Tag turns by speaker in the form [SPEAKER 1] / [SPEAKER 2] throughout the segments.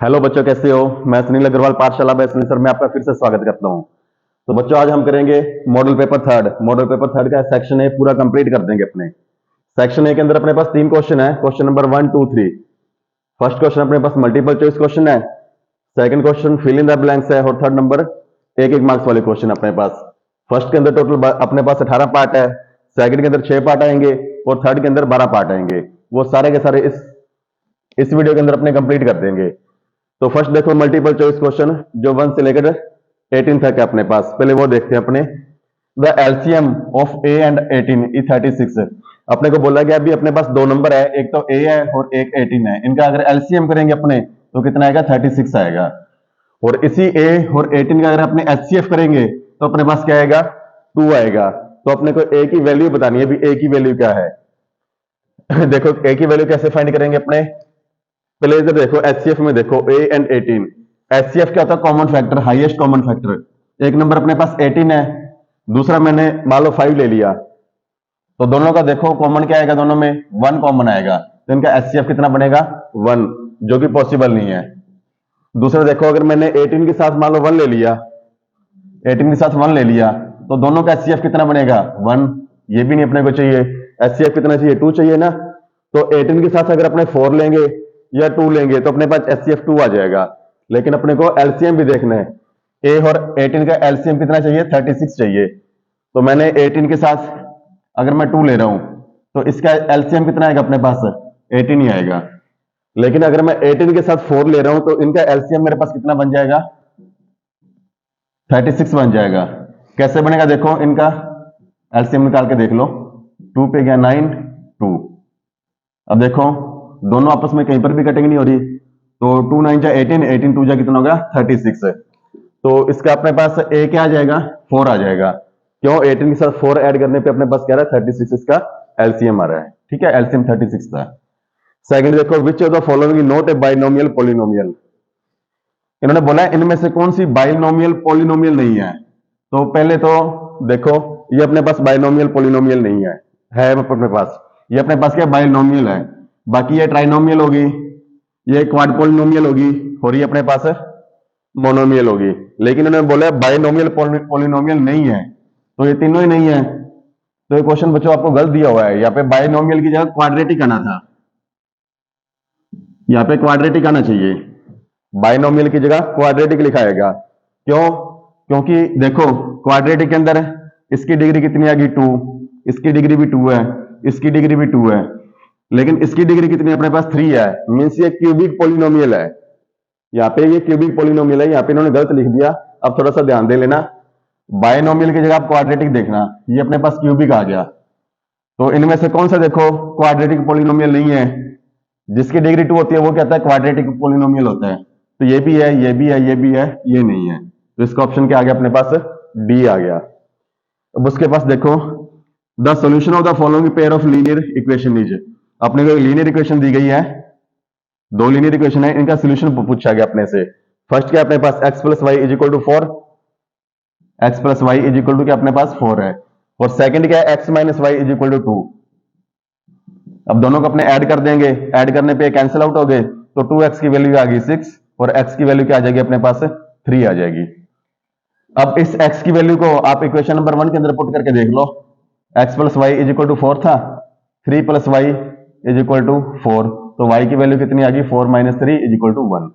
[SPEAKER 1] Hello बच्चों, कैसे हो। मैं सुनील अग्रवाल, पाठशाला बैचलर सर में आपका फिर से स्वागत करता हूं। तो बच्चों, आज हम करेंगे मॉडल पेपर थर्ड का सेक्शन ए पूरा कंप्लीट कर देंगे अपने। सेक्शन ए के अंदर अपने पास 3 क्वेश्चन है। Question number 1, 2, 3। फर्स्ट क्वेश्चन अपने पास मल्टीपल चॉइस क्वेश्चन है। Second question fill in the blanks है। और थर्ड नंबर एक एक मार्क्स वाले क्वेश्चन अपने पास। फर्स्ट के अंदर टोटल अपने पास 18 पार्ट है। सेकंड के अंदर 6 पार्ट आएंगे और थर्ड के अंदर 12 पार्ट आएंगे। वो सारे के सारे इस वीडियो के अंदर अपने कंप्लीट कर देंगे। तो फर्स्ट देखो मल्टीपल चॉइस क्वेश्चन जो 1 से लेकर 18 तक है अपने पास। पहले वो देखते हैं अपने। The LCM of A and 18 is 36। अपने को बोला गया अभी अपने पास दो नंबर है, एक तो ए है और एक 18 है। इनका अगर एलसीएम करेंगे अपने तो कितना आएगा, 36 आएगा। और इसी ए और 18 का अगर अपने एचसीएफ करेंगे तो अपने पास क्या आएगा, 2 आएगा। तो अपने को ए की वैल्यू बतानी है, अभी ए की वैल्यू क्या है। देखो ए की वैल्यू कैसे फाइंड करेंगे अपने। पहले इधर देखो एचसीएफ में देखो ए एंड 18। एचसीएफ क्या होता है, common factor, highest common factor. एक नंबर अपने पास 18 है, दूसरा मैंने मान लो 5 ले लिया, तो दोनों का देखो कॉमन क्या आएगा, दोनों में 1 कॉमन आएगा। तो इनका एचसीएफ कितना बनेगा, 1, जो कि पॉसिबल नहीं है। दूसरा देखो अगर मैंने 18 के साथ मान लो 1 ले लिया, 18 के साथ 1 ले लिया, तो दोनों का एचसीएफ कितना बनेगा, 1। ये भी नहीं अपने को चाहिए। एचसीएफ कितना चाहिए, 2 चाहिए ना। तो 18 के साथ अगर अपने 4 लेंगे या 2 लेंगे तो अपने पास एचसीएफ 2 आ जाएगा। लेकिन अपने को एलसीएम भी देखना है। ए और 18 का एलसीएम कितना चाहिए, 36 चाहिए। तो मैंने 18 के साथ अगर मैं 2 ले रहा हूं तो इसका एलसीएम कितना आएगा अपने पास, 18 ही आएगा। लेकिन अगर मैं 18 के साथ 4 ले रहा हूं तो इनका एलसीएम मेरे पास कितना बन जाएगा, 36 बन जाएगा। कैसे बनेगा देखो, इनका एलसीएम निकाल के देख लो। 2 पे गया 9, 2। अब देखो दोनों आपस में कहीं पर भी कटिंग नहीं हो रही, तो 2 9 जा 18, 18 2 जा कितना होगा, 36 है। तो इसका अपने पास ए क्या आ जाएगा, 4 आ जाएगा। क्यों, 18 के साथ 4 ऐड करने पे अपने पास क्या रहा है, 36 इसका एलसीएम आ रहा है। ठीक है, एलसीएम 36 था। सेकंड देखो, which of the following not a binomial polynomial. इन्होंने बोला है इनमें से कौन सी बाइनोमियल पॉलिनोमियल नहीं है। तो पहले तो देखो ये अपने पास बाइनोमियल पॉलिनोमियल नहीं है अपने पास। ये अपने पास क्या बाइनोमियल है। बाकी ये ट्राइनोमियल होगी, ये क्वाड पॉलिनोमियल होगी, और ये अपने पास मोनोमियल होगी। लेकिन इन्होंने बोला बाइनोमियल पॉलिनोमियल नहीं है, तो ये तीनों ही नहीं है। तो ये क्वेश्चन बच्चों आपको गलत दिया हुआ है। यहाँ पे बाइनोमियल की जगह क्वाड्रेटिक आना था, यहाँ पे क्वाड्रेटिक आना चाहिए। बाइनोमियल की जगह क्वाड्रेटिक लिखाएगा। क्यों, क्योंकि देखो क्वाड्रेटिक के अंदर इसकी डिग्री कितनी आ गई, 2। इसकी डिग्री भी 2 है, इसकी डिग्री भी 2 है, लेकिन इसकी डिग्री कितनी अपने पास, 3 है। मीन्स ये क्यूबिक पॉलिनोमियल है। यहाँ पे ये क्यूबिक पॉलिनोमियल है, यहाँ पे इन्होंने गलत लिख दिया। अब थोड़ा सा ध्यान दे लेना। बाइनोमियल की जगह आप क्वाड्रेटिक देखना, ये अपने पास क्यूबिक आ गया। तो इनमें से कौन सा देखो क्वाड्रेटिक पॉलिनोमियल नहीं है। जिसकी डिग्री 2 होती है वो कहता है क्वाड्रेटिक पॉलिनोमियल होता है। तो ये भी है, ये भी है, ये भी है, ये नहीं है। तो इसका ऑप्शन क्या आ गया अपने पास, डी आ गया। अब उसके पास देखो, the solution of the following pair of linear equation is. अपने को लीनियर इक्वेशन दी गई है, 2 लीनियर इक्वेशन है, इनका सोल्यूशन पूछा गया अपने से। फर्स्ट क्या अपने पास, x plus y is equal to 4। X plus y is equal to क्या अपने पास 4 है। और सेकंड क्या है, x minus y is equal to 2। अब दोनों को अपने ऐड कर देंगे, ऐड करने पे कैंसिल आउट हो गए, तो 2x की वैल्यू आ गई 6 और x की वैल्यू क्या आ जाएगी अपने पास, 3 आ जाएगी। अब इस x की वैल्यू को आप इक्वेशन नंबर 1 के अंदर पुट करके देख लो। x plus y is equal to 4 था, 3 plus y is equal to 4। तो y की वैल्यू कितनी आ गई, 4 minus 3 is equal to 1।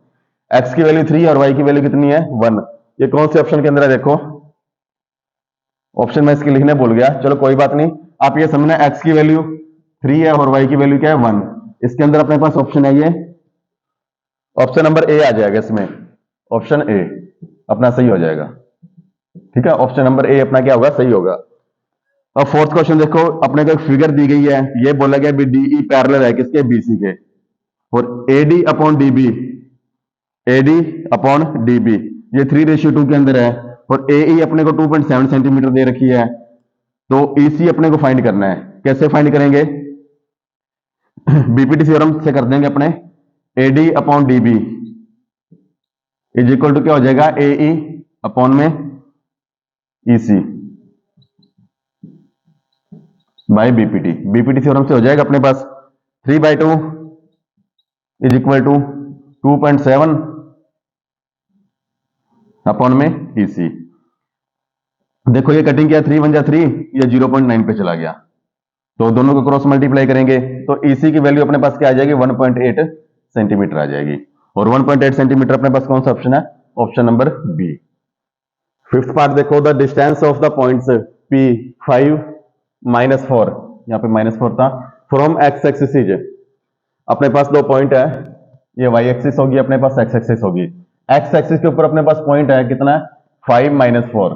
[SPEAKER 1] x की वैल्यू 3 और y की वैल्यू कितनी है, 1। ये कौन से ऑप्शन के अंदर है देखो, ऑप्शन मैं इसके लिखने भूल गया, चलो कोई बात नहीं। आप ये समझना, x की वैल्यू 3 है और y की वैल्यू क्या है, 1। इसके अंदर अपने पास ऑप्शन है ये, ऑप्शन नंबर ए आ जाएगा इसमें। ऑप्शन ए अपना सही हो जाएगा। ठीक है, ऑप्शन नंबर ए अपना क्या होगा, सही होगा। अब फोर्थ क्वेश्चन देखो, अपने को एक फिगर दी गई है, ये बोला गया डीई पैरेलल है किसके, बीसी के। और AD upon DB, AD upon DB ये 3:2 के अंदर है। और एई अपने को 2.7 सेंटीमीटर दे रखी है। तो ईसी अपने को फाइंड करना है। कैसे फाइंड करेंगे, बीपीटी थ्योरम से कर देंगे अपने। AD upon DB is equal to क्या हो जाएगा, एई अपॉन में EC by BPT. BPT theorem से हो जाएगा अपने पास 3/2 इज इक्वल टू 2.7 अपॉन में EC। देखो ये कटिंग किया 3 1 जा 3, ये 0.9 पे चला गया, तो दोनों को क्रॉस मल्टीप्लाई करेंगे तो EC की वैल्यू अपने पास क्या आ जाएगी 1.8 सेंटीमीटर आ जाएगी। और 1.8 सेंटीमीटर अपने पास कौन सा ऑप्शन है, option number B. Fifth part देखो, the distance of the points P 5 -4, यहाँ पे -4 था, फ्रॉम एक्स एक्सिस इज, अपने पास दो पॉइंट है, ये y एक्सिस होगी, अपने पास x एक्सिस होगी। x एक्सिस के ऊपर अपने पास पॉइंट है कितना, 5 -4,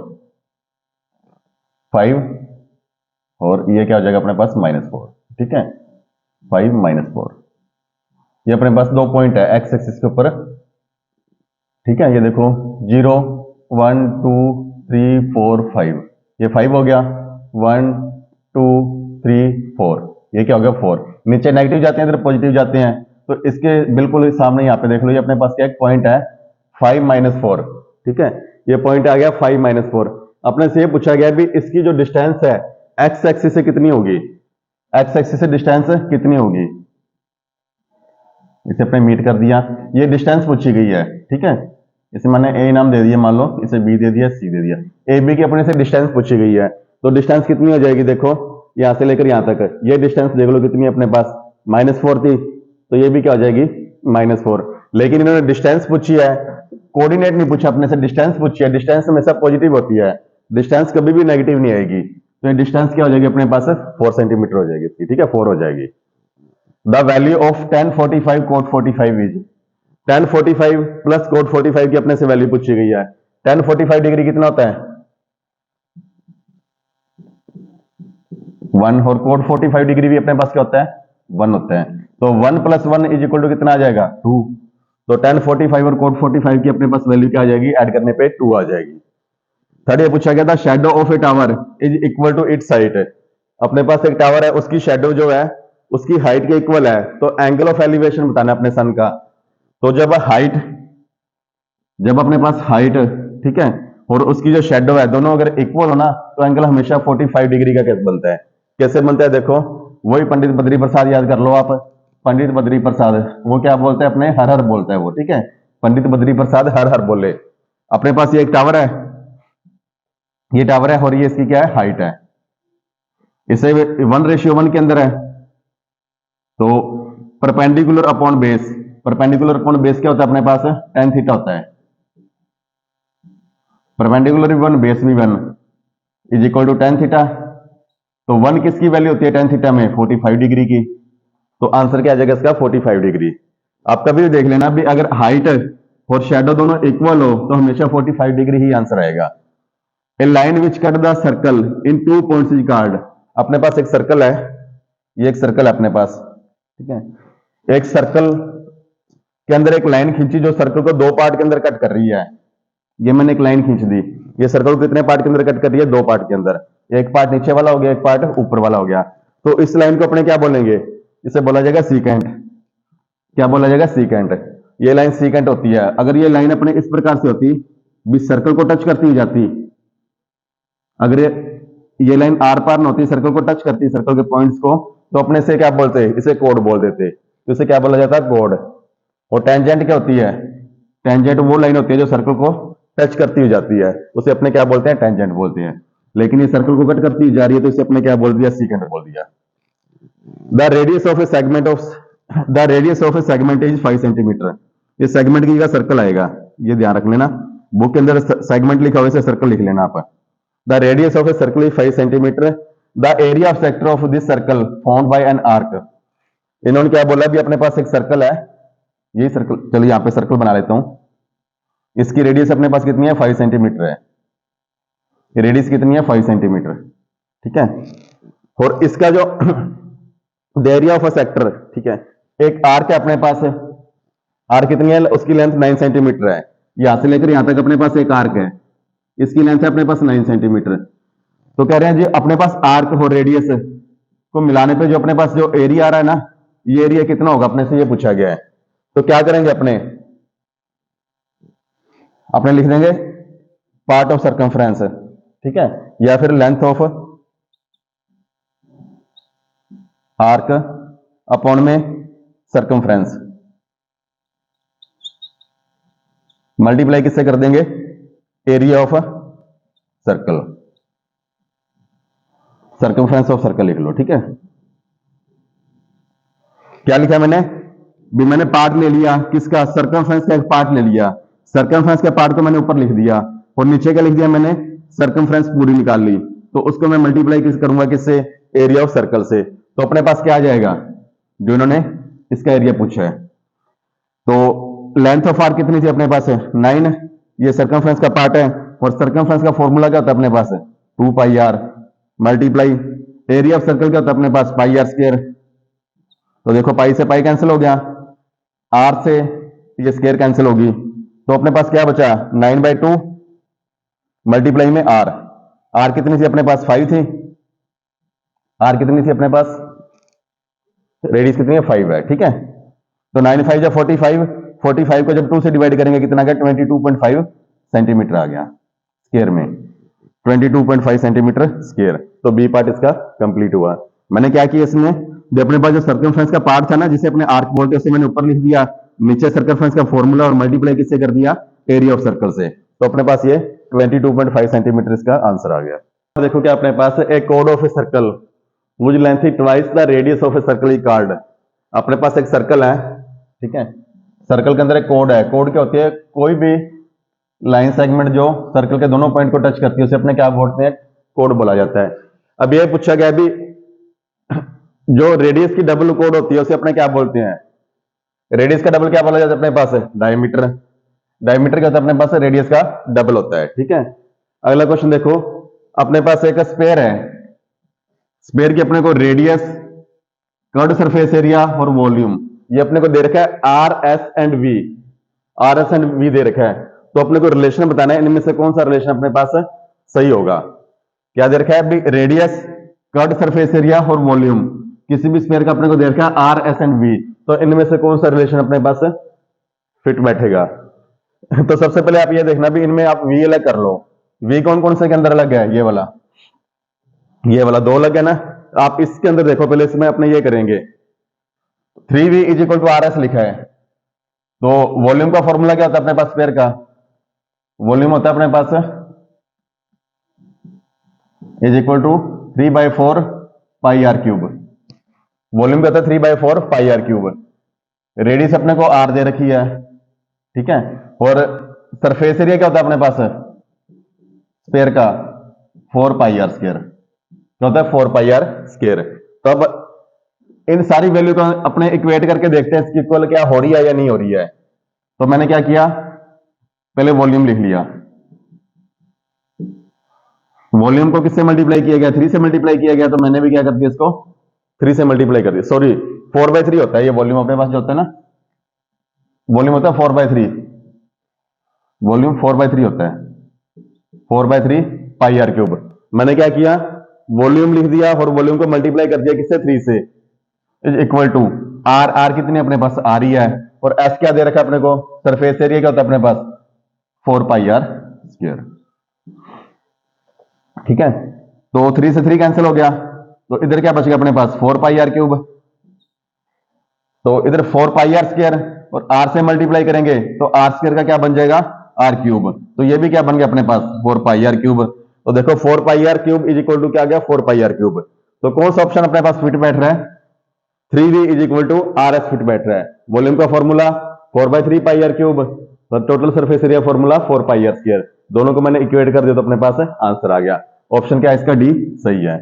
[SPEAKER 1] 5 और ये क्या हो जाएगा अपने पास -4, ठीक है, 5 -4, ये अपने पास दो पॉइंट है x एक्सिस के ऊपर, ठीक है। ये देखो 0 1 2 3 4 5, ये 5 हो गया, 1 2 3 4, ये क्या हो गया 4, नीचे नेगेटिव जाते हैं इधर पॉजिटिव जाते हैं, तो इसके बिल्कुल सामने यहाँ पे देख लो, ये अपने पास क्या एक पॉइंट है 5 -4, ठीक है, ये पॉइंट आ गया 5 -4। अपने से ये पूछा गया भी इसकी जो डिस्टेंस है एक्स एक्सिस से कितनी होगी, एक्स एक्सिस से डिस्टेंस कितनी होगी, इसे अपने मीट कर दिया, ये डिस्टेंस पूछी गई है, ठीक है, इसे मैंने ए नाम दे दिया, मान लो इसे बी दे दिया, सी दे दिया, ए बी की अपने से डिस्टेंस पूछी गई है, तो डिस्टेंस कितनी हो जाएगी, देखो यहां से लेकर यहां तक, ये डिस्टेंस देख लो कितनी अपने पास -4 थी, तो ये भी क्या हो जाएगी -4। लेकिन इन्होंने डिस्टेंस पूछी है, कोऑर्डिनेट नहीं पूछा, अपने से डिस्टेंस पूछी है, डिस्टेंस हमेशा पॉजिटिव होती है, डिस्टेंस कभी भी नेगेटिव नहीं आएगी, तो ये डिस्टेंस क्या हो जाएगी अपने पास 4 सेंटीमीटर हो जाएगी इसकी, ठीक है, 4 हो जाएगी। The value of tan 45 cot 45 is, tan 45 plus cot 45 की अपने से वैल्यू पूछी गई है, tan 45 डिग्री कितना होता है 1, और cot 45 डिग्री भी अपने पास क्या होता है 1 होता है, तो 1 + 1 इज इक्वल टू कितना आ जाएगा 2, तो tan 45 और cot 45 की अपने पास वैल्यू क्या आ जाएगी, ऐड करने पे 2 आ जाएगी। थर्ड ये पूछा गया था shadow of a tower is equal to its height, अपने पास एक टावर है उसकी शेडो जो है उसकी हाइट के इक्वल है, तो एंगल ऑफ एलिवेशन बताना अपने सन का, तो जब अपने पास हाइट, ठीक है, और उसकी जो शेडो है दोनों अगर इक्वल हो ना, तो एंगल हमेशा 45 डिग्री का कैसे बनता है, कैसे बनता है देखो, वही पंडित बद्री प्रसाद याद कर लो आप, पंडित बद्री प्रसाद वो क्या बोलते हैं अपने, हर हर बोलता है वो, ठीक है, पंडित बद्री प्रसाद हर हर बोले। अपने पास ये एक टावर है, ये टावर है और ये इसकी क्या है हाइट है, इसे 1:1 के अंदर है, तो perpendicular upon base, perpendicular upon base क्या होता है अपने पास tan थीटा होता है, परपेंडिकुलर भी 1 बेस भी 1 is equal to tan theta, तो 1 किसकी वैल्यू होती है tan थीटा में 45 डिग्री की, तो आंसर क्या आ जाएगा इसका 45 डिग्री। आप कभी भी देख लेना भी अगर हाइट और शेडो दोनों इक्वल हो तो हमेशा 45 डिग्री ही आंसर आएगा। A line which cut the circle in 2 points is chord, अपने पास एक सर्कल है, ये एक सर्कल है अपने पास, ठीक है, एक सर्कल के अंदर एक लाइन खींची जो सर्कल को 2 पार्ट के अंदर कट कर रही है, ये मैंने एक लाइन खींच दी, ये सर्कल को कितने पार्ट के अंदर कट कर रही है 2 पार्ट के अंदर, एक पार्ट नीचे वाला हो गया, एक पार्ट ऊपर वाला हो गया, तो इस लाइन को अपने क्या बोलेंगे, इसे बोला जाएगा सीकेंट, क्या बोला जाएगा सीकेंट, ये लाइन सीकेंट होती है। अगर ये लाइन अपने इस प्रकार से होती भी सर्कल को टच करती जाती, अगर ये लाइन आर पार न होती, सर्कल को टच करती सर्कल के पॉइंट्स को, तो अपने से क्या बोलते हैं, इसे कोड बोल देते, तो इसे क्या बोला जाता है कोड। और टेंजेंट क्या होती है, टेंजेंट वो लाइन होती है जो सर्कल को टच करती हुई जाती है, उसे अपने क्या बोलते हैं टेंजेंट बोलते हैं, लेकिन ये सर्कल को कट करती जा रही है तो इसे अपने क्या बोल दिया सीकेंट बोल दिया। The radius of A segment is 5 centimetre, ये सेगमेंट की जगह सर्कल आएगा, ये ध्यान रख लेना, बुक के अंदर सेगमेंट लिखा हुआ है सर्कल लिख लेना आप। The radius of a circle is 5 centimeter. The area of sector of this circle formed by an arc. इन्होंने क्या बोला भी अपने पास एक सर्कल है, यही सर्कल, चलिए यहाँ पे सर्कल बना लेता हूं, इसकी रेडियस अपने पास कितनी है 5 सेंटीमीटर है, ये रेडियस कितनी है 5 सेंटीमीटर, ठीक है, और इसका जो the area of a sector, ठीक है, एक आर्क है अपने पास, आर्क कितनी है, उसकी लेंथ 9 सेंटीमीटर है, यहां से लेकर यहां तक अपने पास एक आर्क है, इसकी लेंथ है अपने पास 9 सेंटीमीटर, तो कह रहे हैं जी अपने पास आर्क और रेडियस को मिलाने पे जो अपने पास जो एरिया आ रहा है ना, ये एरिया कितना होगा अपने से ये पूछा गया है, तो क्या करेंगे अपने लिख देंगे पार्ट ऑफ सर्कमफ्रेंस, ठीक है, या फिर लेंथ ऑफ आर्क अपॉन में सर्कमफ्रेंस, मल्टीप्लाई किससे कर देंगे area of circle, circumference of circle लिख लो, ठीक है। क्या लिखा मैंने भी, मैंने पार्ट ले लिया किसका, सर्कमफ्रेंस का एक पार्ट ले लिया, सर्कमफ्रेंस के पार्ट को मैंने ऊपर लिख दिया और नीचे क्या लिख दिया मैंने, सर्कमफ्रेंस पूरी निकाल ली, तो उसको मैं मल्टीप्लाई किस करूंगा, किससे, एरिया ऑफ सर्कल से। तो अपने पास क्या आ जाएगा, जो इन्होंने इसका एरिया पूछा है, तो लेंथ ऑफ आर्क कितनी थी अपने पास है 9, ये सर्कमफ्रेंस का पार्ट है, और सर्कमफ्रेंस का फॉर्मूला क्या होता है अपने पास है 2 pi R multiply area of circle क्या होता है अपने पास पाई आर स्क्वायर। तो देखो पाई से पाई कैंसिल हो गया, आर से ये स्क्वायर कैंसिल होगी, तो अपने पास क्या बचा 9/2 मल्टीप्लाई में आर, आर कितनी थी अपने पास 5 थी, आर कितनी थी अपने पास, रेडियस कितनी है 5 है, ठीक है। तो 9 5 या 45, 45 को जब 2 से डिवाइड करेंगे कितना गया 22.5 सेंटीमीटर आ गया स्क्वायर में, 22.5 सेंटीमीटर स्क्वायर। तो बी पार्ट इसका कंप्लीट हुआ। मैंने क्या किया इसमें, जो अपने पास जो सर्कमफ्रेंस का पार्ट था ना जिसे अपने आर्क बोलते हैं उसे मैंने ऊपर लिख दिया, नीचे सर्कमफ्रेंस का फॉर्मूला और मल्टीप्लाई किससे कर दिया, एरिया ऑफ सर्कल से। तो अपने पास ये 22.5 सेंटीमीटर इसका आंसर आ गया। देखो क्या अपने पास ए कोड of a circle which length is twice the radius of a circle is called. अपने पास एक सर्कल है, ठीक है, सर्कल के अंदर एक कोड है, कोड क्या होती है, कोई भी लाइन सेगमेंट जो सर्कल के दोनों पॉइंट को टच करती है उसे अपने क्या बोलते हैं, कोड बोला जाता है। अब ये पूछा गया अभी जो रेडियस की डबल कोड होती है उसे अपने क्या बोलते हैं, रेडियस का डबल क्या बोला जाता है अपने पास है डायमीटर, डायमीटर क्या होता है अपने पास रेडियस का डबल होता है, ठीक है। अगला क्वेश्चन देखो, अपने पास एक स्फीयर है, स्फीयर की अपने को रेडियस, कर्व्ड सरफेस एरिया और वॉल्यूम ये अपने को दे रखा है R S and V, R S and V दे रखा है, तो अपने को रिलेशन बताना है इनमें से कौन सा रिलेशन अपने पास सही होगा। क्या दे रखा है, रेडियस, कर्व्ड सरफेस एरिया और वॉल्यूम, किसी भी स्फीयर का अपने को दे रखा है आर एस एंड वी, तो इनमें से कौन सा रिलेशन अपने पास फिट बैठेगा। तो सबसे पहले आप ये देखना भी इनमें आप वी अलग कर लो, वी कौन कौन से के अंदर अलग है, ये वाला 2 अलग है ना। आप इसके अंदर देखो, पहले इसमें अपने ये करेंगे 3v is equal to R S लिखा है, तो वॉल्यूम का फॉर्मूला क्या होता है अपने पास स्फीयर का, वॉल्यूम होता है अपने पास is equal to 3/4 pi R cube, volume क्या होता है 3/4 पाई आर क्यूब, रेडियस अपने को आर दे रखी है, ठीक है, और सरफेस एरिया क्या होता है अपने पास स्फीयर का 4 पाई आर स्क्वायर, क्या होता है 4 पाई आर स्क्वायर। तो अब इन सारी वैल्यू को अपने इक्वेट करके देखते हैं इसकी इक्वल क्या हो रही है या नहीं हो रही है। तो मैंने क्या किया, पहले वॉल्यूम लिख लिया, वॉल्यूम को किससे मल्टीप्लाई किया गया 3 से मल्टीप्लाई किया गया, तो मैंने भी क्या कर दिया इसको 3 से मल्टीप्लाई कर दिया, सॉरी 4/3 होता है ये वॉल्यूम अपने पास जो होता है ना, वॉल्यूम होता है 4/3, वॉल्यूम 4/3 होता है, 4/3 पाई आर क्यूब। मैंने क्या किया, वॉल्यूम लिख दिया और वॉल्यूम को मल्टीप्लाई कर दिया किससे 3 से, is equal to R, R कितनी अपने पास आ रही है, और एस क्या दे रखा है अपने को, सरफेस एरिया क्या होता है अपने पास 4 पाई आर स्क्वायर, ठीक है। तो 3 से 3 कैंसिल हो गया, तो इधर क्या बच गया अपने पास 4 पाई आर क्यूब, तो इधर 4 पाई आर स्क्वायर और आर से मल्टीप्लाई करेंगे तो आर स्क्वायर का क्या बन जाएगा आर क्यूब, तो ये भी क्या बन गया अपने पास 4 पाई आर क्यूब। तो देखो 4 pi R cube is equal to क्या आ गया 4 पाई आर क्यूब, तो कौन सा ऑप्शन अपने पास फिट बैठ रहा है, 3v is equal to R S fit बैठ रहा है। वॉल्यूम का फॉर्मूला 4/3 पाई आर क्यूब, तो total surface area formula 4 pi are square, दोनों को मैंने इक्वेट कर दिया तो अपने पास आंसर आ गया। ऑप्शन क्या है इसका, डी सही है।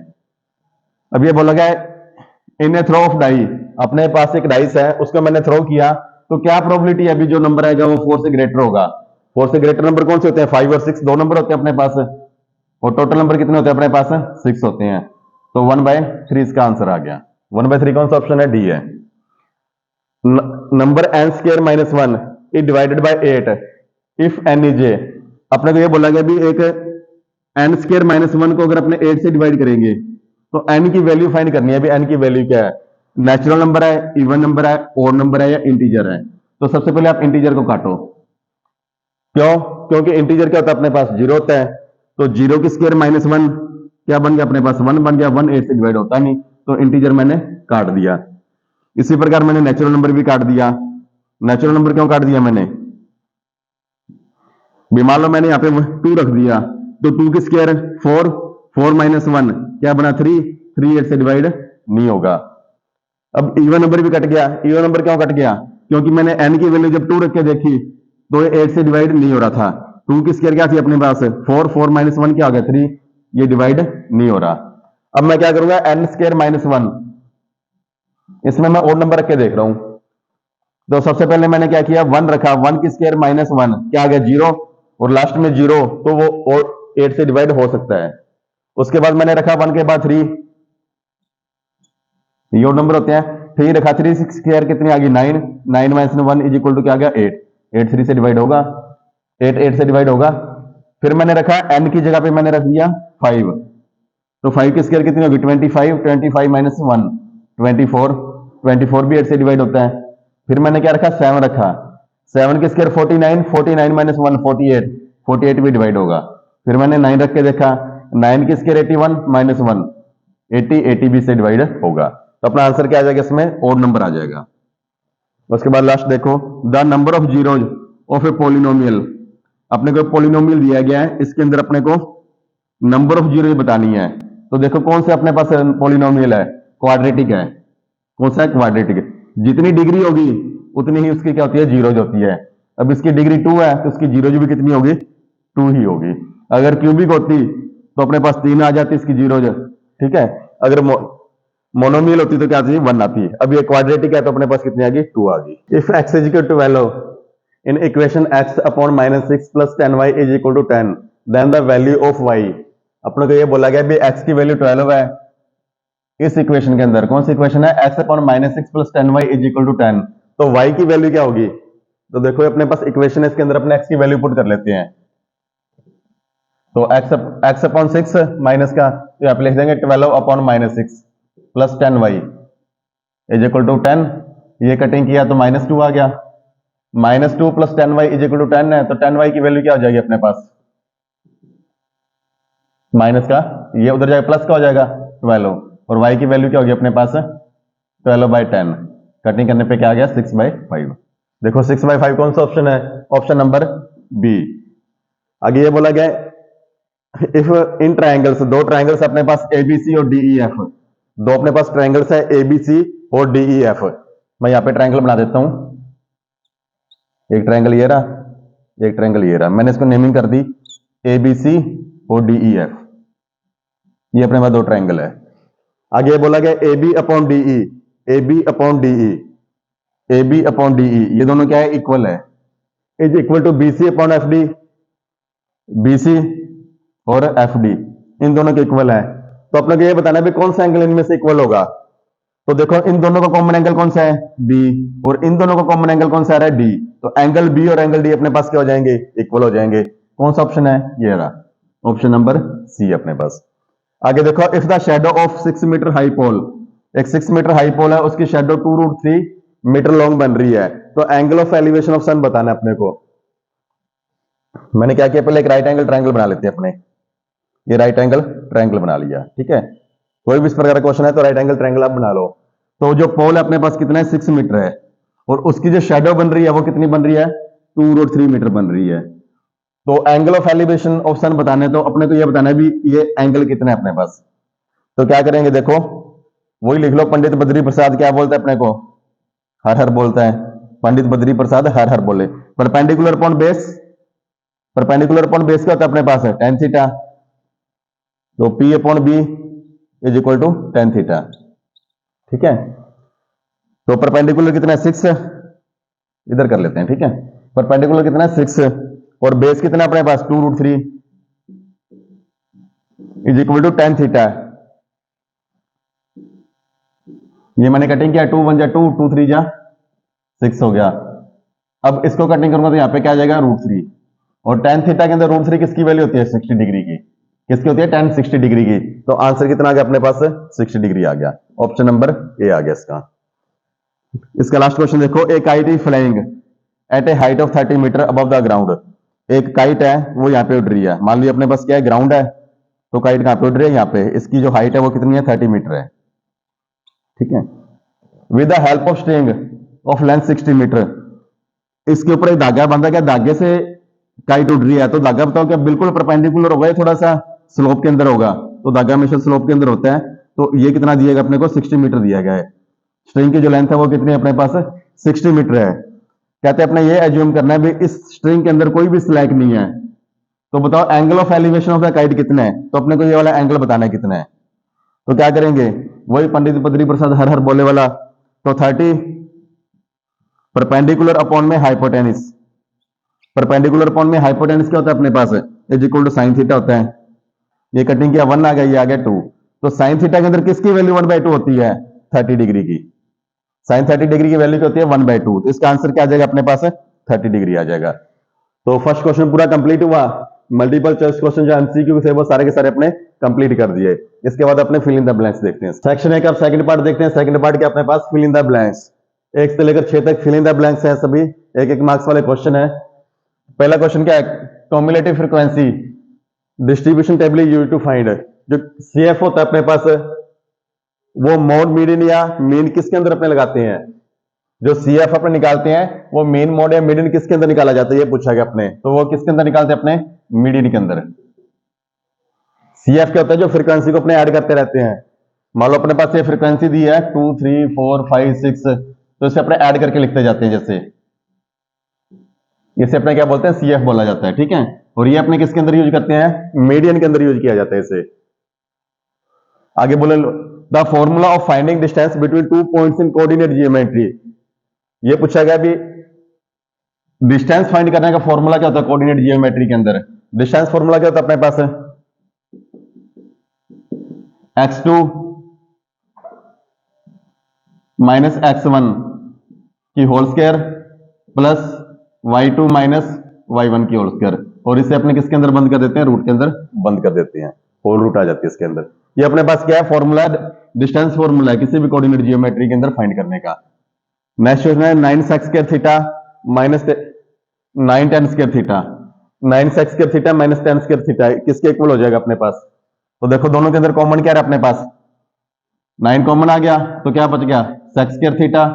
[SPEAKER 1] अब ये बोला गया इन ए थ्रो ऑफ डाई, अपने पास एक डाइस है उसको मैंने थ्रो किया, तो क्या प्रोबेबिलिटी है अभी जो नंबर आएगा वो 4 से ग्रेटर होगा। 4 से ग्रेटर नंबर कौन से होते हैं, 5 और 6 दो नंबर होते हैं अपने पास, और टोटल नंबर कितने होते हैं अपने पास 6 होते हैं, तो 1/3 इसका आंसर आ गया। 1/3 कौन सा ऑप्शन है, डी है। Number n square minus 1 is divided by 8 if n is a, अपने को ये बोला गया भी एक n स्क्वायर माइनस 1 को अगर अपने 8 से डिवाइड करेंगे तो n की वैल्यू फाइंड करनी है। अभी n की वैल्यू क्या है, नेचुरल नंबर है, इवन नंबर है, ओड नंबर है या इंटीजर है। तो सबसे पहले आप इंटीजर को काटो, क्यों, क्योंकि इंटीजर क्या होता है अपने पास 0 होता है, तो 0 की स्क्वायर माइनस 1 क्या बन गया अपने पास 1 बन गया, 1 8 से डिवाइड होता नहीं, तो इंटीजर मैंने काट दिया। इसी प्रकार मैंने नेचुरल नंबर भी काट दिया। नेचुरल नंबर क्यों काट दिया मैंने, भी मान लो मैंने यहाँ पे 2 रख दिया, तो 2 की स्क्वायर 4, 4 माइनस 1 क्या बना 3, 3 8 से डिवाइड नहीं होगा। अब इवन नंबर भी कट गया। इवन नंबर क्यों कट गया? क्योंकि मैंने n की वैल्यू जब 2 रख के देखी तो ये 8 से डिवाइड नहीं हो रहा था। 2 की स्क्वायर क्या थी अपने पास 4, 4 माइनस 1 क्या हो गया 3, ये डिवाइड नहीं हो रहा। अब मैं क्या करूंगा, n स्क्वायर माइनस 1, इसमें मैं ओड नंबर रख के देख रहा हूं। तो सबसे पहले मैंने क्या किया, 1 रखा, 1 की स्क्वायर माइनस 1 क्या आ गया 0, और लास्ट में 0, तो वो 8 से डिवाइड हो सकता है। उसके बाद मैंने रखा 1 के बाद 3, ये ओड नंबर होते हैं। 3 रखा, 3 स्क्वायर कितनी आ गई 9, 9 माइनस 1 इज इक्वल टू क्या आ गया 8, 8 3 से डिवाइड होगा, 8 8 से डिवाइड होगा। फिर मैंने रखा n की जगह पे मैंने रख दिया 5, तो 5 की स्क्वायर कितनी होगी 25, 25 माइनस 1 24, 24 भी 8 से डिवाइड होता है। फिर मैंने क्या रखा 7 रखा, 7 की स्क्वायर 49, 49 माइनस 1 48, 48 भी डिवाइड होगा। फिर मैंने 9 रख के देखा, 9 की स्क्वायर 81 माइनस 1 80, 80 भी से डिवाइड होगा। तो अपना आंसर क्या आ जाएगा, इसमें ओड नंबर आ जाएगा। उसके बाद लास्ट देखो, the number of zeros of A polynomial, अपने को पोलिनोमियल दिया गया है, इसके अंदर अपने को नंबर ऑफ जीरो बतानी है। तो देखो कौन से अपने पास पोलिनोमियल है, क्वाड्रेटिक है। कौन सा है, क्वाड्रेटिक। जितनी डिग्री होगी उतनी ही उसकी क्या होती है, जीरोज होती है। अब इसकी डिग्री 2 है तो उसकी जीरोज भी कितनी होगी, 2 ही होगी। अगर क्यूबिक होती तो अपने पास 3 आ जाती इसकी जीरोज, ठीक है। अगर मोनोमियल होती तो क्या आती, 1 आती है। अब ये क्वाड्रेटिक है तो अपने पास कितनी आ गई, 2 आ गई। If x is equal to value in equation x upon minus 6 plus 10y is equal to 10, then the value of y, अपने को ये बोला गया भी x की वैल्यू 12 है इस इक्वेशन के अंदर। कौन सी इक्वेशन है, x upon minus 6 plus 10y is equal to 10, तो y की वैल्यू क्या होगी। तो देखो अपने पास इक्वेशन है, इसके अंदर अपने x की वैल्यू पुट कर लेते हैं। तो x अपॉन 6 माइनस का, तो यहाँ पे लिख देंगे 12 upon minus 6 plus 10y is equal to 10, ये कटिंग किया तो माइनस 2 आ गया, minus 2 plus 10y is equal to 10 है, तो 10y की वैल्यू क्या हो जाएगी अपने पास, माइनस का ये उधर जाएगा प्लस का हो जाएगा 12, और y की वैल्यू क्या होगी अपने पास 12/10, कटिंग करने पे क्या आ गया 6/5। देखो 6/5 कौन सा ऑप्शन है, ऑप्शन नंबर बी। आगे ये बोला गया इफ इन ट्राइंगल्स, दो ट्राइंगल्स अपने पास एबीसी और डीईएफ, दो अपने पास ट्राइंगल्स है एबीसी और डीईएफ। मैं यहाँ पे ट्राइंगल बना देता हूं, एक ट्राइंगल ये रहा, एक ट्राइंगल ये रहा, मैंने इसको नेमिंग कर दी एबीसी और डीईएफ, ये अपने पास दो ट्राइंगल है। आगे बोला गया AB upon DE, AB upon DE, AB upon DE, ये दोनों क्या है, इक्वल है, is equal to BC upon FD, BC और FD इन दोनों के इक्वल है। तो अपने को ये बताना है भी कौन सा एंगल इनमें से इक्वल होगा। तो देखो इन दोनों का कॉमन एंगल कौन सा है, B, और इन दोनों का कॉमन एंगल कौन सा है, D। तो एंगल B और एंगल D अपने पास क्या हो जाएंगे, इक्वल हो जाएंगे। कौन सा ऑप्शन है, ये रहा, ऑप्शन नंबर C अपने पास। आगे देखो if the shadow of 6 metre high pole, एक 6 मीटर हाई पोल है, उसकी शेडो 2√3 मीटर लॉन्ग बन रही है, तो एंगल ऑफ एलिवेशन ऑफ सन बताना है अपने को। मैंने क्या किया, पहले एक राइट एंगल ट्रायंगल बना लेते हैं अपने, ये राइट एंगल ट्रायंगल बना लिया, ठीक है। कोई भी इस प्रकार का क्वेश्चन है तो राइट एंगल ट्रायंगल आप बना लो। तो जो पोल है अपने पास कितना है, 6 मीटर है, और उसकी जो शेडो बन रही है वो कितनी बन रही है, 2√3 मीटर बन रही है। तो एंगल ऑफ एलिवेशन ऑफ सन बताने, तो अपने को ये बताना है भी ये एंगल कितना है अपने पास। तो क्या करेंगे, देखो वही लिख लो, पंडित बद्री प्रसाद क्या बोलता है अपने को, हर हर बोलता है, पंडित बद्री प्रसाद हर हर बोले। Perpendicular upon base, perpendicular upon base क्या होता है अपने पास है, tan थीटा, तो P upon B is equal to tan theta, ठीक है। तो परपेंडिकुलर कितना है 6, इधर कर लेते हैं, ठीक है। परपेंडिकुलर कितना है 6, और बेस कितना अपने पास 2√3 is equal to tan theta. ये मैंने कटिंग किया, 2 1 जा 2, 2 3 जा 6 हो गया। अब इसको कटिंग करूंगा तो यहाँ पे क्या आ जाएगा √3, और tan थीटा के अंदर √3 किसकी वैल्यू होती है, 60 डिग्री की, किसकी होती है, tan 60 डिग्री की। तो आंसर कितना आ गया अपने पास, 60 डिग्री आ गया, ऑप्शन नंबर ए आ गया इसका। इसका लास्ट क्वेश्चन देखो, a kite is flying at a height of 30 metre above the ground, एक काइट है वो यहाँ पे उड़ रही है, मान लीजिए अपने पास क्या है, ग्राउंड है, तो काइट कहाँ पे उड़ रही है, यहाँ पे, इसकी जो हाइट है वो कितनी है, 30 मीटर है, ठीक है। With the help of string of length 60 metre, इसके ऊपर एक धागा बांधा गया, धागे से काइट उड़ रही है तो धागा बताओ क्या बिल्कुल परपेंडिकुलर होगा या थोड़ा सा स्लोप के अंदर होगा? तो धागा हमेशा स्लोप के अंदर होता है। तो ये कितना दिया गया अपने को? 60 मीटर दिया गया है। स्ट्रिंग की जो लेंथ है वो कितनी है अपने पास? 60 मीटर है। कहते हैं अपने ये एज्यूम करना है भी इस स्ट्रिंग के अंदर कोई भी स्लैक नहीं है, तो बताओ angle of elevation of the kite कितना है? तो अपने को ये वाला एंगल बताना है कितना है। तो क्या करेंगे? वही पंडित बद्री प्रसाद हर हर बोले वाला। तो 30 परपेंडिकुलर अपॉन में हाइपोटेनिस। परपेंडिकुलर अपॉन में हाइपोटेनिस क्या होता है अपने पास? Is equal to sine theta होता है। ये कटिंग किया 1 आ गया, ये आ गया 2। तो साइन थीटा के अंदर किसकी वैल्यू 1/2 होती है? 30 डिग्री की। साइन 30 डिग्री की वैल्यू क्या होती है? 1/2। तो इसका आंसर क्या आ जाएगा अपने पास? 30 डिग्री आ जाएगा। तो फर्स्ट क्वेश्चन पूरा कंप्लीट हुआ। मल्टीपल चॉइस क्वेश्चन जो एमसीक्यू थे वो सारे के सारे अपने कंप्लीट कर दिए। इसके बाद अपने फिल इन द ब्लैंक्स देखते हैं। सेक्शन 1 का सेकंड पार्ट देखते हैं। सेकंड पार्ट के अपने पास फिल इन द ब्लैंक्स 1 से लेकर 6 तक फिल इन द ब्लैंक्स है। सभी 1-1 मार्क्स वाले क्वेश्चन है। पहला क्वेश्चन क्या है? Cumulative frequency distribution table use to find. जो सीएफ होता है अपने पास वो मोड मीडियन या मीन किसके अंदर अपने लगाते हैं? जो सीएफ अपने निकालते हैं वो मेन मोड या मीडियन किसके अंदर निकाला जाता है? ये पूछा गया अपने। तो वो किसके अंदर निकालते हैं? अपने मीडियन के अंदर। सीएफ क्या होता है? जो फ्रीक्वेंसी को अपने ऐड करते रहते हैं। मान लो अपने पास ये फ्रीक्वेंसी दी है 2 3 4 5 6, तो इसे अपने ऐड करके लिखते जाते हैं। जैसे इसे अपने क्या बोलते हैं? सीएफ बोला जाता है। ठीक है। और ये अपने किसके अंदर यूज करते हैं? मीडियन के अंदर यूज किया जाता है इसे। आगे बोले the formula of finding distance between 2 points in coordinate geometry. ये पूछा गया भी डिस्टेंस फाइंड करने का फॉर्मूला क्या होता है कोऑर्डिनेट जियोमेट्री के अंदर? डिस्टेंस फॉर्मूला क्या होता है अपने पास? x2 माइनस x1 की whole square plus y2 minus y1 की होल स्क्वायर। और इसे अपने किसके अंदर बंद कर देते हैं? रूट के अंदर बंद कर देते हैं। होल रूट आ जाती है इसके अंदर। ये अपने पास क्या है? फॉर्मूला, डिस्टेंस फॉर्मूला है किसी भी कोऑर्डिनेट जियोमेट्री के अंदर फाइंड करने का। नेक्स्ट क्वेश्चन है 9 sex square theta minus 9 tan square theta. 9 sex square theta minus tan square theta किसके इक्वल हो जाएगा अपने पास? तो देखो दोनों के अंदर कॉमन क्या है अपने पास? 9 कॉमन आ गया तो क्या बच गया? Sex square theta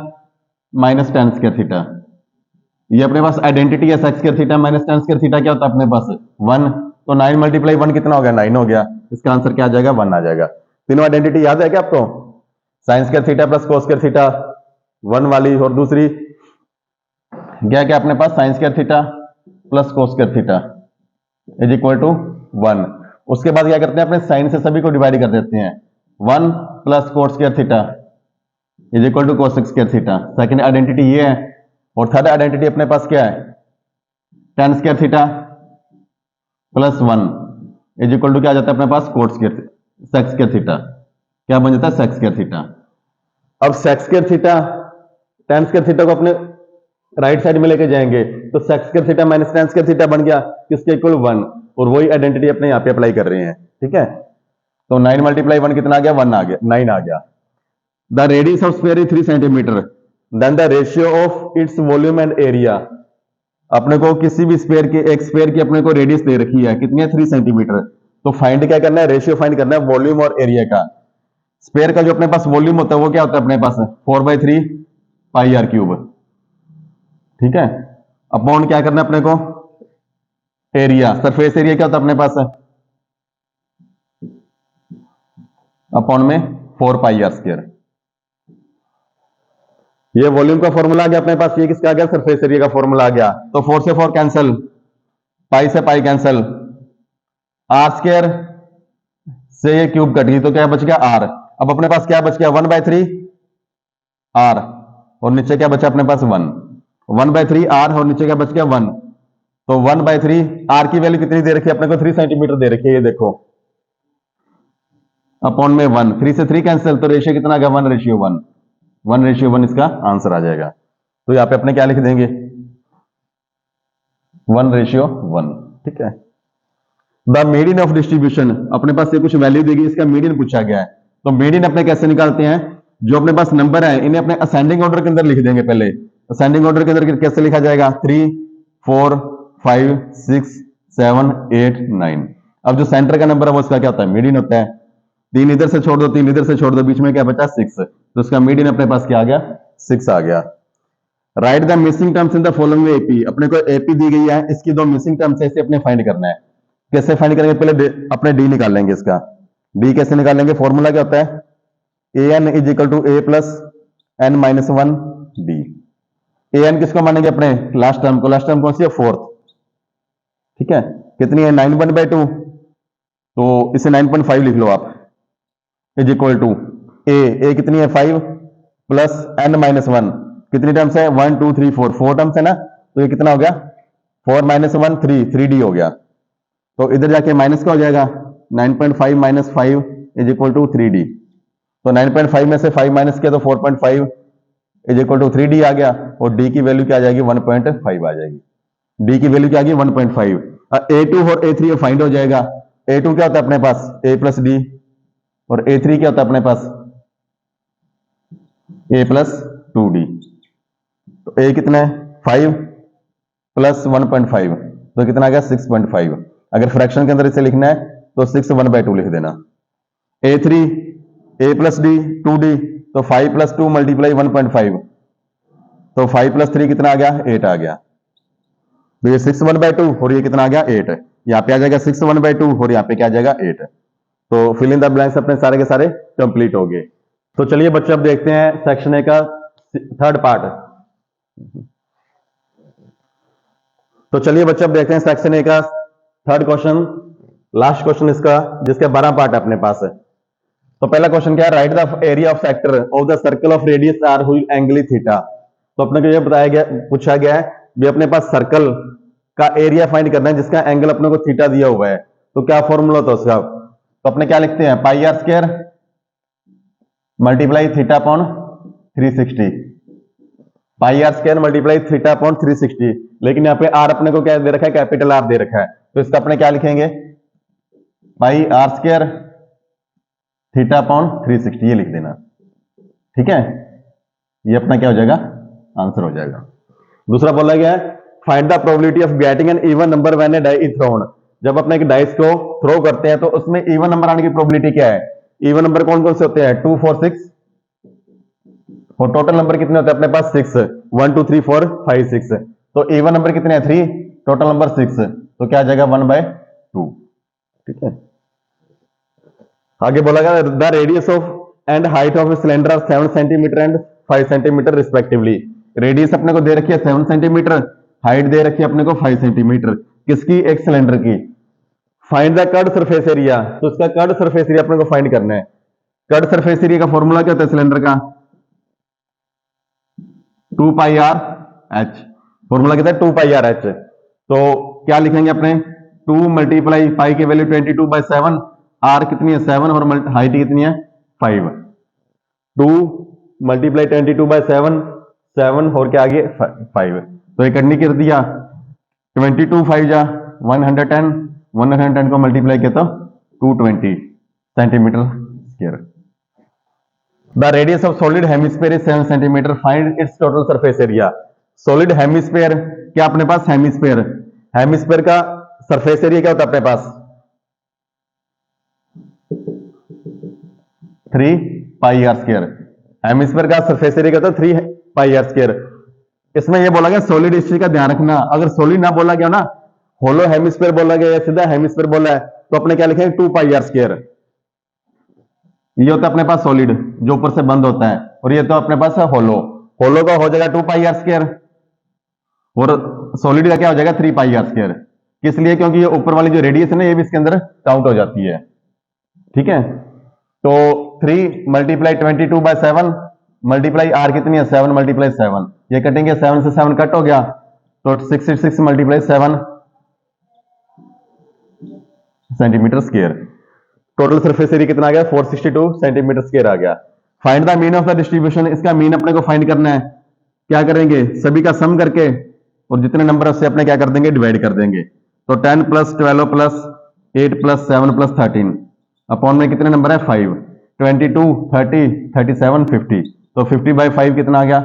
[SPEAKER 1] minus tan square theta. ये अपने पास आइडेंटिटी है। Sec square theta minus tan square theta क्या होता है अपने पास? 1। तो 9 मल्टीप्लाई 1 कितना हो गया? 9 हो गया। इसका आंसर क्या आ जाएगा? 1 आ जाएगा। तीनों आइडेंटिटी याद है क्या आपको? Sine square theta plus cos square theta 1 वाली, और दूसरी क्या क्या अपने पास? Sine square theta plus cos square theta is equal to 1। उसके बाद क्या करते हैं? अपने साइन से सभी को डिवाइड कर देते हैं। 1 plus cos square theta is equal to cos square theta. Second identity ये है। और थर्ड आइडेंटिटी अपने पास क्या है? tan square theta plus 1 is equal to क्या आ जाता है अपने पास? Cot square sec square theta. क्या बन जाता है? Sec square theta. अब sec square theta tan square theta को अपने राइट साइड में लेके जाएंगे तो sec square theta minus tan square theta बन गया किसके इक्वल? 1। और वही आइडेंटिटी अपने यहाँ पे अप्लाई कर रहे हैं। ठीक है। तो 9 मल्टीप्लाई 1 कितना आ गया? 1 आ गया, 9 आ गया। The radius of sphere is 3 centimetre, then the ratio of its volume and area. अपने को किसी भी स्फीयर की, एक स्फीयर की अपने को रेडियस दे रखी है कितनी है? 3 सेंटीमीटर। तो फाइंड क्या करना है? रेशियो फाइंड करना है वॉल्यूम और एरिया का। स्फीयर का जो अपने पास वॉल्यूम होता है वो क्या होता है अपने पास? 4/3 पाई आर क्यूब। ठीक है। अपॉन क्या करना है अपने को? एरिया। सरफेस एरिया क्या होता है अपने पास? अपॉन में 4 पाई आर स्क्वायर। ये वॉल्यूम का फॉर्मूला आ गया अपने पास। ये किसका आ गया? सरफेस एरिया का फॉर्मूला आ गया। तो 4 से 4 कैंसल, पाई से पाई कैंसल, आर स्क्वायर से ये क्यूब कट गई तो क्या बच गया? आर। अब अपने पास क्या बच गया? 1/3 आर और नीचे क्या बचा अपने पास? 1। 1/3 आर और नीचे क्या बच गया? 1। तो 1/3 आर की वैल्यू कितनी दे रखी है अपने को? 3 सेंटीमीटर दे रखी है। ये देखो अपॉन में 1, 3 से 3 कैंसिल तो रेशियो कितना आ गया? 1/1। 1/1 इसका आंसर आ जाएगा। तो यहाँ पे अपने क्या लिख देंगे? 1/1। ठीक है। द मीडियन ऑफ डिस्ट्रीब्यूशन, अपने पास ये कुछ वैल्यू देगी, इसका मीडियन पूछा गया है। तो मीडियन अपने कैसे निकालते हैं? जो अपने पास नंबर है इन्हें अपने असेंडिंग ऑर्डर के अंदर लिख देंगे। पहले असेंडिंग ऑर्डर के अंदर कैसे लिखा जाएगा? 3 4 5 6 7 8 9। अब जो सेंटर का नंबर है वो इसका क्या होता है? मीडियन होता है। 3 इधर से छोड़ दो, 3 इधर से छोड़ दो, बीच में क्या बचा? 6। तो इसका मीडियन अपने पास क्या आ गया? 6 आ गया। Right the missing terms in the following AP, अपने को एपी दी गई है, इसकी दो मिसिंग टर्म्स है, इसे अपने फाइंड करना है। कैसे फाइंड करेंगे, पहले अपने डी निकाल लेंगे इसका। डी कैसे निकालेंगे, फॉर्मूला क्या होता है, a n is equal to a plus n minus one d. A n किसको मानेंगे, अपने लास्ट टर्म को, लास्ट टर्म कौन सी है, फोर्थ, ठीक है, कितनी है 9/2, तो इसे 9.5 लिख लो आप, इज इक्वल टू ए कितनी है 5 प्लस एन माइनस वन, कितनी टर्म्स है 1 2 3 4, 4 टर्म्स है ना, तो ये कितना हो गया 4 माइनस 1 3D हो गया। तो इधर जाके माइनस का हो जाएगा 9.5 minus 5 is equal to 3D। तो 9.5 में से 5 माइनस किया तो 4.5 इज इक्वल टू 3D आ गया, और D की वैल्यू क्या आ जाएगी 1.5 आ जाएगी। D की वैल्यू क्या आ गई 1.5। A2 और A3 फाइंड हो जाएगा। A2 क्या होता है अपने पास A प्लस डी, और A3 क्या होता है अपने पास A प्लस 2D। तो A कितना है 5 प्लस 1.5, तो कितना आ गया 6.5। अगर फ्रैक्शन के अंदर इसे लिखना है तो 6 1/2 लिख देना। A3 A plus D 2D, तो 5 प्लस 2 मल्टीप्लाई 1.5, तो 5 प्लस 3 कितना आ गया 8 आ गया। तो ये 6 1/2 और ये कितना आ गया 8, यहाँ पे आ जाएगा 6 1/2 और यहाँ पे क्या आ जाएगा 8। तो फिल इन द ब्लैंक्स अपने सारे के सारे कंप्लीट हो गए। तो चलिए बच्चे अब देखते हैं सेक्शन ए का थर्ड पार्ट। तो चलिए बच्चे अब देखते हैं सेक्शन ए का थर्ड क्वेश्चन, लास्ट क्वेश्चन इसका, जिसके 12 पार्ट है अपने पास। तो पहला क्वेश्चन क्या है, write the area of sector of the circle of radius R हुई एंगल थीटा। तो अपने को यह बताया गया, पूछा गया है भी अपने पास सर्कल का एरिया फाइंड करना है जिसका एंगल अपने को थीटा दिया हुआ है। तो क्या फॉर्मूला होता है उसका, तो अपने क्या लिखते हैं pi are square multiply theta upon 360, pi are square multiply theta upon 360। लेकिन यहाँ पे आर अपने को क्या दे रखा है, कैपिटल आर दे रखा है, तो इसका अपने क्या लिखेंगे पाई आर स्क्वायर थीटा अपॉन 360, ये लिख देना, ठीक है। ये अपना क्या हो जाएगा, आंसर हो जाएगा। दूसरा बोला गया है find the probability of getting an even number when a die is thrown. जब अपने एक डाइस को थ्रो करते हैं तो उसमें इवन नंबर आने की प्रोबेबिलिटी क्या है। इवन नंबर कौन कौन से होते हैं 2 4 6, और टोटल नंबर कितने होते हैं अपने पास 6, 1 2 3 4 5 6, तो इवन नंबर कितने हैं 3, टोटल नंबर 6, तो क्या आ जाएगा 1/2, ठीक है। आगे बोला गया the radius of and height of cylinder 7 centimetre and 5 centimetre respectively. Radius अपने को दे रखी है 7 सेंटीमीटर, हाइट दे रखी है अपने को 5 सेंटीमीटर, किसकी, एक सिलेंडर की। Find the curved surface area, तो इसका कर्ड सरफेस एरिया अपने को फाइंड करना है। कर्ड सरफेस एरिया का फॉर्मूला क्या होता है सिलेंडर का 2 पाई आर एच, फॉर्मूला क्या है 2 पाई आर एच। तो क्या लिखेंगे अपने 2 मल्टीप्लाई पाई की वैल्यू 22/7, आर कितनी है 7 और हाइट कितनी है 5, 2 मल्टीप्लाई 22/7, 7 और क्या आ गया 5, तो ये करने कर दिया 22 5 जा 110, 110 को मल्टीप्लाई किया तो 220 centimetre square. The radius of solid hemisphere is 7 centimetre, find its total surface area. Solid hemisphere क्या अपने पास, हेमिस्फीयर, हेमिस्फीयर का सरफेस एरिया क्या होता है अपने पास 3 पाई आर स्क्वायर। हेमिस्फीयर का सरफेस एरिया क्या होता है 3 पाई आर स्क्वायर। इसमें यह बोला गया सॉलिड हिस्ट्री का ध्यान रखना, अगर सॉलिड ना बोला गया ना, होलो हेमिस्फीयर बोला गया या सीधा हेमिस्फीयर बोला है, तो अपने क्या लिखेंगे 2 पाई आर स्क्वायर। ये होता है अपने पास सॉलिड जो ऊपर से बंद होता है, और ये तो अपने पास है होलो, होलो का हो जाएगा 2 पाई आर स्क्वायर, और सॉलिड का क्या हो जाएगा 3 पाई आर स्क्वायर। किस लिए, क्योंकि ये ऊपर वाली जो रेडियस है ना ये भी इसके अंदर काउंट हो जाती है, ठीक है। तो 3 मल्टीप्लाई 22/7 मल्टीप्लाई आर कितनी है 7 मल्टीप्लाई 7, ये कटेंगे 7 से 7 कट हो गया, तो 66 multiply 7 centimetre square. Total surface area कितना आ गया 462 सेंटीमीटर स्क्वायर आ गया। Find the mean of the distribution, इसका मीन अपने को फाइंड करना है। क्या करेंगे, सभी का सम करके और जितने नंबर है उससे अपने क्या कर देंगे डिवाइड कर देंगे। तो 10 + 12 + 8 + 7 + 13 अपॉन में कितने नंबर है 5, 22 30 37 50, तो 50/5 कितना आ गया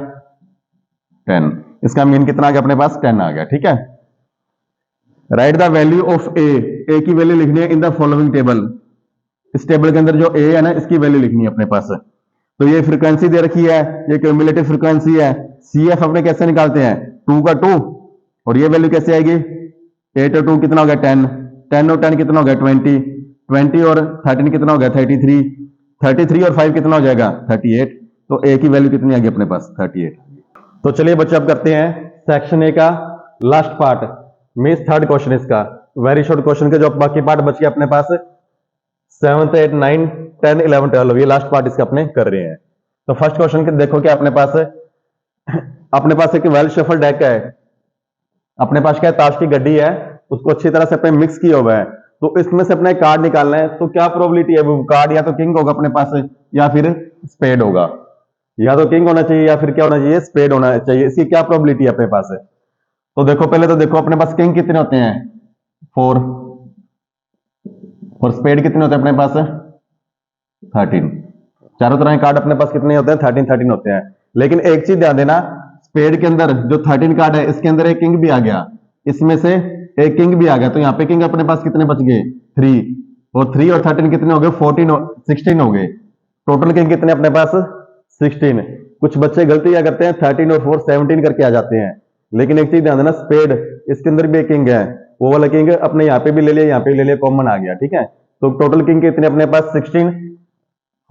[SPEAKER 1] 10। इसका मीन कितना आ गया अपने पास 10 आ गया, ठीक है। राइट द वैल्यू ऑफ ए की वैल्यू लिखनी है इन द फॉलोइंग टेबल। इस टेबल के अंदर जो ए है ना इसकी वैल्यू लिखनी है अपने पास। तो ये फ्रीक्वेंसी दे रखी है, ये क्यूमुलेटिव फ्रीक्वेंसी है। CF अपने कैसे निकालते हैं, 2 का 2, और ये वैल्यू कैसे आएगी, 8 और 2 कितना हो गया 10, 10 और 10 कितना हो गया 20, 20 और 13 कितना हो गया 33, 33 और 5 कितना हो जाएगा 38। तो ए की वैल्यू कितनी आ गई अपने पास 38। तो चलिए बच्चों अब करते हैं सेक्शन ए का last part, means third question इसका, वेरी शॉर्ट क्वेश्चन के जो बाकी पार्ट बच गया अपने पास 7th 8 9 10 11 12, ये लास्ट पार्ट इसका अपने कर रहे हैं। तो फर्स्ट क्वेश्चन के देखो क्या अपने पास एक वेल शफल डेक है, अपने पास क्या ताश की गड्डी है, उसको अच्छी तरह से अपने मिक्स किया हुआ है। तो इसमें से अपने कार्ड निकालना है, तो क्या प्रोबेबिलिटी है, वो कार्ड या तो किंग होगा अपने पास या फिर स्पेड होगा, या तो किंग होना चाहिए या फिर क्या होना चाहिए, स्पेड होना चाहिए। इसकी क्या प्रोबेबिलिटी है अपने पास है। तो देखो पहले तो देखो अपने पास किंग कितने होते हैं 4, और स्पेड कितने होते हैं अपने पास 13। चारों तरह के कार्ड अपने पास कितने होते हैं 13 13 होते हैं। लेकिन एक चीज ध्यान देना, स्पेड के अंदर जो 13 कार्ड है इसके अंदर एक किंग भी आ गया, इसमें से एक किंग भी आ गया, तो यहाँ पे किंग अपने पास कितने बच गए 3, और 3 और 13 कितने हो गए 14 16 हो गए। टोटल किंग कितने अपने पास 16। कुछ बच्चे गलती क्या करते हैं 13 और 4 17 करके आ जाते हैं, लेकिन एक चीज ध्यान देना, स्पेड इसके अंदर भी एक किंग है, वो वाला किंग अपने यहाँ पे भी ले लिया, यहाँ पे भी ले लिया, कॉमन आ गया, ठीक है। तो टोटल किंग कितने अपने पास 16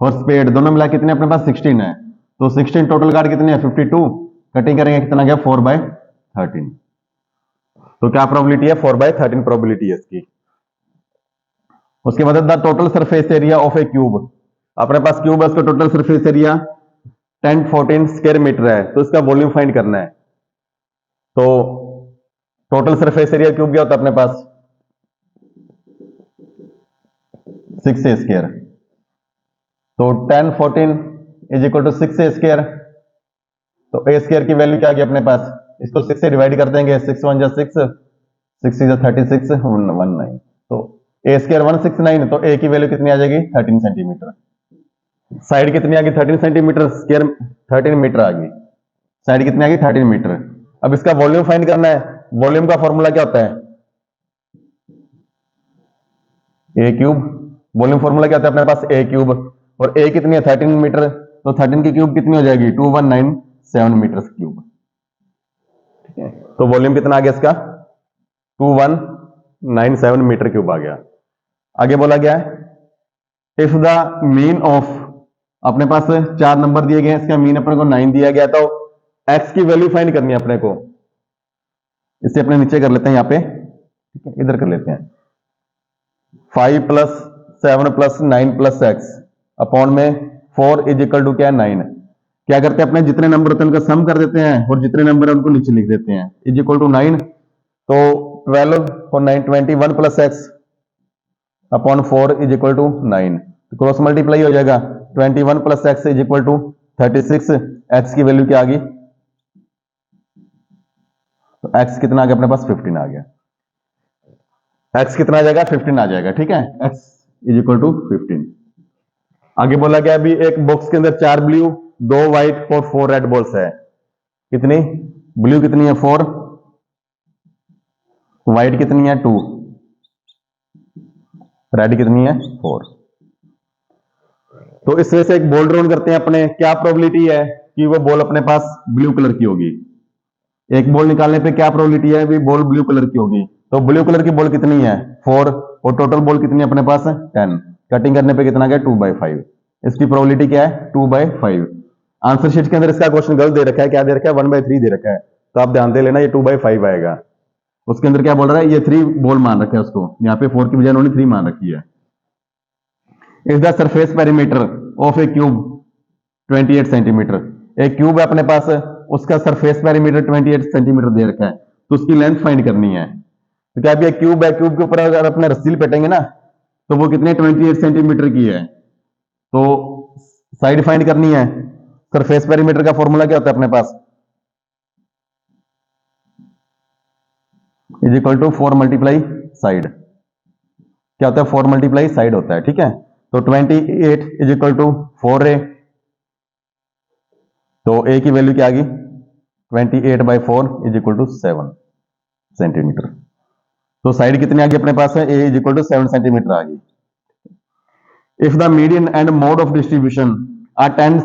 [SPEAKER 1] और स्पेड दोनों मिला कितने अपने पास 16 है। तो 16 टोटल कार्ड कितने हैं 52, कटिंग करेंगे कितना गया 4/13। तो क्या प्रोबेबिलिटी है 4/13 प्रोबेबिलिटी है इसकी। उसके बाद the total surface area of a cube, अपने पास क्यूब है, उसका total surface area 1014 square metre है, तो इसका वॉल्यूम फाइंड करना है। तो टोटल सरफेस एरिया क्यूब क्या होता है अपने पास 6a स्क्वायर, तो 1014 is equal to 6a square. तो a स्क्वायर की वैल्यू क्या आ गई अपने पास, इसको 6 से डिवाइड कर देंगे, 6 1 जा 6, 6 जा 36 19, तो a स्क्वायर 169, तो a की वैल्यू कितनी आ जाएगी 13 सेंटीमीटर। साइड कितनी आ गई 13 सेंटीमीटर, स्क्वायर 13 मीटर आ गई, साइड कितनी आ गई 13 मीटर। अब इसका वॉल्यूम फाइंड करना है, वॉल्यूम का फॉर्मूला क्या होता है a क्यूब, वॉल्यूम फॉर्मूला क्या होता है अपने पास a क्यूब, और a कितनी है 13 मीटर, तो 13 की क्यूब कितनी हो जाएगी 2197 मीटर क्यूब, ठीक है। तो वॉल्यूम कितना आ गया इसका 2197 मीटर क्यूब आ गया। आगे बोला गया है इफ द मीन ऑफ, अपने पास 4 नंबर दिए गए हैं, इसका मीन अपने को 9 दिया गया, तो x की वैल्यू फाइंड करनी है अपने को। इसे अपने नीचे कर लेते हैं यहाँ पे, ठीक है, इधर कर लेते हैं 5 + 7 + 9 + x अपॉन में 4 इज इक्वल टू क्या है 9। क्या करते हैं अपने जितने नंबर होते हैं उनका सम कर देते हैं, और जितने नंबर है उनको नीचे लिख देते हैं, इज इक्वल टू 9। तो 12 और 9 21 + x upon 4 is equal to 9, तो क्रॉस मल्टीप्लाई हो जाएगा 21 + x is equal to 36। x की वैल्यू क्या आ गई, तो x कितना आ गया अपने पास 15 आ गया, x कितना आ जाएगा 15 आ जाएगा, ठीक है, x इज इक्वल टू 15। आगे बोला गया अभी एक बॉक्स के अंदर 4 ब्लू 2 व्हाइट और 4 रेड बॉल्स है, कितनी ब्लू कितनी है 4, व्हाइट कितनी है 2, रेड कितनी है 4। तो इसमें से एक बॉल ड्रॉन करते हैं अपने, क्या प्रोबेबिलिटी है कि वो बॉल अपने पास ब्लू कलर की होगी। एक बॉल निकालने पे क्या प्रोबेबिलिटी है भी बॉल ब्लू कलर की होगी, तो ब्लू कलर की बॉल कितनी है 4, और टोटल बॉल कितनी है अपने पास 10, कटिंग करने पे कितना गया 2/5। इसकी प्रोबेबिलिटी क्या है 2/5। आंसर शीट के अंदर इसका क्वेश्चन गलत दे रखा है, क्या दे रखा है 1/3 दे रखा है, तो आप ध्यान दे लेना ये 2/5 आएगा। उसके अंदर क्या बोल रहा है, ये 3 बॉल मान रखा है उसको, यहाँ पे 4 की बजाय उन्होंने 3 मान रखी है। Is the surface perimeter of a cube 28 centimetre, एक क्यूब है अपने पास, उसका सरफेस पेरीमीटर 28 सेंटीमीटर दे रखा है, तो उसकी लेंथ फाइंड करनी है। तो क्या ये क्यूब है, क्यूब के ऊपर अगर अपने रस्सी लपेटेंगे ना तो वो कितने 28 सेंटीमीटर की है, तो साइड फाइंड करनी है। सरफेस पेरीमीटर का फॉर्मूला क्या होता है अपने पास, इज इक्वल टू 4 × साइड, क्या होता है 4 × साइड होता है, ठीक है। तो 28 इज इक्वल टू 4a, तो a की वैल्यू क्या आ गई 28/4 इज इक्वल टू 7 सेंटीमीटर। तो साइड कितनी आ गई अपने पास है a is equal to 7 centimetre आ गई। If the median and mode of distribution, are 10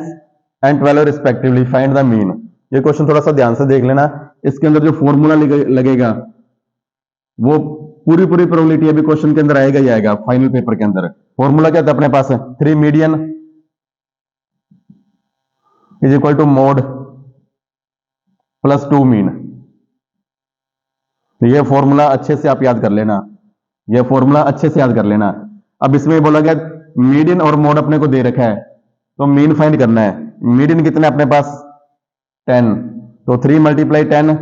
[SPEAKER 1] and 12 respectively, find the mean. ये क्वेश्चन थोड़ा सा ध्यान से देख लेना, इसके अंदर जो फॉर्मूला लगेगा वो पूरी प्रोबेबिलिटी अभी क्वेश्चन के अंदर आएगा ही आएगा। फाइनल पेपर के अंदर फॉर्मूला क्या था अपने पास, 3 median is equal to mode plus 2 mean. ये फॉर्मूला अच्छे से आप याद कर लेना, ये फॉर्मूला अच्छे से याद कर लेना। अब इसमें बोला गया मीडियन और मोड अपने को दे रखा है, तो मीन फाइंड करना है। मीडियन कितना है अपने पास 10, तो 3 × 10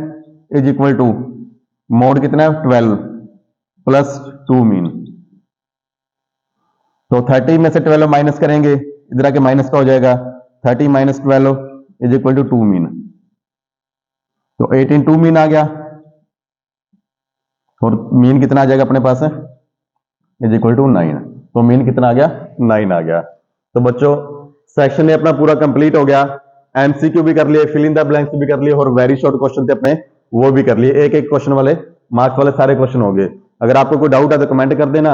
[SPEAKER 1] इज इक्वल टू मोड कितना है 12 प्लस 2 मीन। तो 30 में से 12 माइनस करेंगे, इधर आके माइनस का हो जाएगा, 30 - 12 इज इक्वल टू 2 मीन। तो 18 2 मीन आ गया, और मीन कितना आ जाएगा अपने पास है इज इक्वल टू 9। तो मीन कितना आ गया 9 आ गया। तो बच्चों सेक्शन ने अपना पूरा कंप्लीट हो गया, एमसीक्यू भी कर लिए, फिल इन द ब्लैंक्स भी कर लिए, और वेरी शॉर्ट क्वेश्चन थे अपने वो भी कर लिए। एक एक क्वेश्चन वाले मार्क्स वाले सारे क्वेश्चन हो गए। अगर आपको कोई डाउट है तो कमेंट कर देना,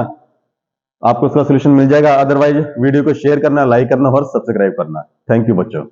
[SPEAKER 1] आपको उसका सोल्यूशन मिल जाएगा। अदरवाइज वीडियो को शेयर करना, लाइक करना और सब्सक्राइब करना। थैंक यू बच्चों।